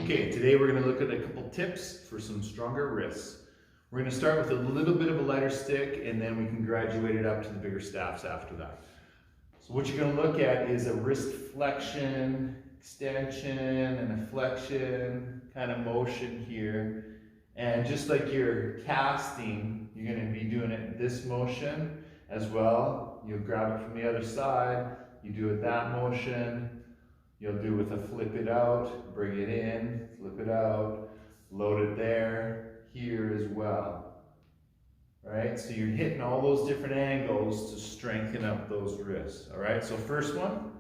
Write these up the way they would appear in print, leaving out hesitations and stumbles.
Okay, today we're going to look at a couple tips for some stronger wrists. We're going to start with a little bit of a lighter stick, and then we can graduate it up to the bigger staffs after that. So what you're going to look at is a wrist flexion, extension, and a flexion kind of motion here. And just like you're casting, you're going to be doing it this motion as well. You'll grab it from the other side, you do it that motion. You'll do with a flip it out, bring it in, flip it out, load it there, here as well. Right? So you're hitting all those different angles to strengthen up those wrists. All right, so first one,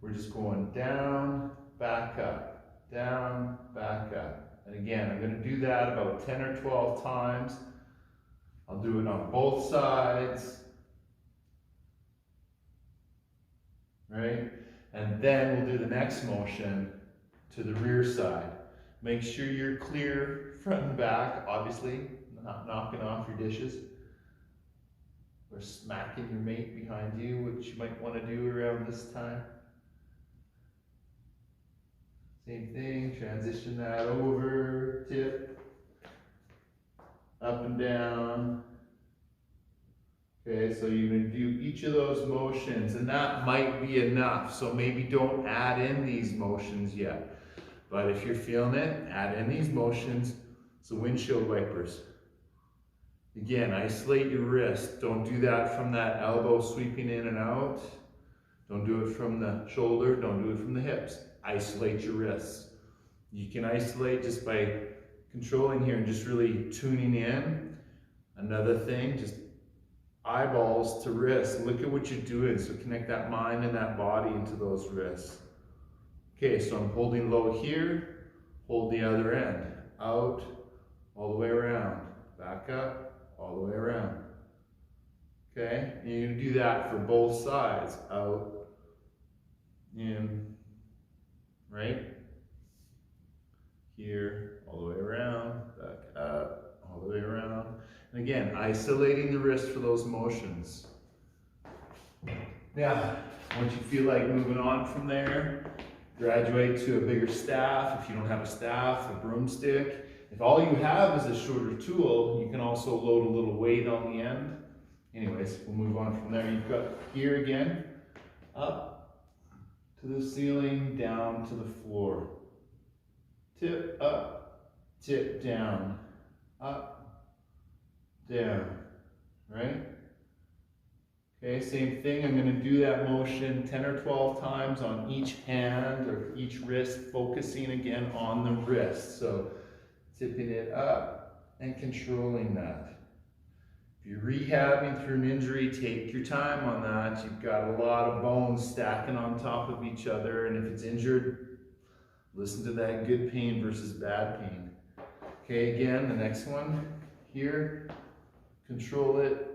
we're just going down, back up, down, back up. And again, I'm going to do that about 10 or 12 times. I'll do it on both sides. Right? And then we'll do the next motion to the rear side. Make sure you're clear front and back, obviously, not knocking off your dishes or smacking your mate behind you, which you might want to do around this time. Same thing, transition that over, tip, up and down. Okay, so you're going to do each of those motions, and that might be enough. So maybe don't add in these motions yet. But if you're feeling it, add in these motions. So windshield wipers. Again, isolate your wrist. Don't do that from that elbow sweeping in and out. Don't do it from the shoulder. Don't do it from the hips. Isolate your wrists. You can isolate just by controlling here and just really tuning in. Another thing, just eyeballs to wrists. Look at what you're doing. So connect that mind and that body into those wrists. Okay, so I'm holding low here, hold the other end. Out, all the way around. Back up, all the way around. Okay, and you're going to do that for both sides. Out, in, right? Here, all the way around, back up, all the way around. And again, isolating the wrist for those motions. Now, once you feel like moving on from there, graduate to a bigger staff. If you don't have a staff, a broomstick. If all you have is a shorter tool, you can also load a little weight on the end. Anyways, we'll move on from there. You've got here again, up to the ceiling, down to the floor. Tip up, tip down, up, down, right? Okay, same thing. I'm going to do that motion 10 or 12 times on each hand or each wrist, focusing again on the wrist. So tipping it up and controlling that. If you're rehabbing through an injury, take your time on that. You've got a lot of bones stacking on top of each other, and if it's injured, listen to that good pain versus bad pain. Okay, again, the next one here, control it.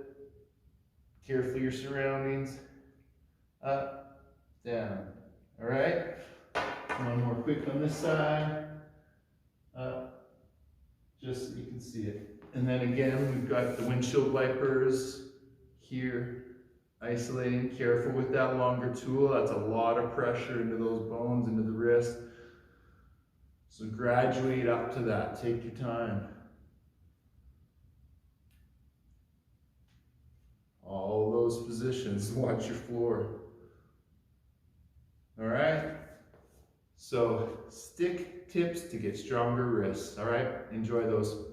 Careful your surroundings. Up, down. All right? One more quick on this side. Up, just so you can see it. And then again, we've got the windshield wipers here, isolating. Careful with that longer tool. That's a lot of pressure into those bones, into the wrist. So graduate up to that. Take your time. All those positions, watch your floor. All right? So stick tips to get stronger wrists. All right? Enjoy those.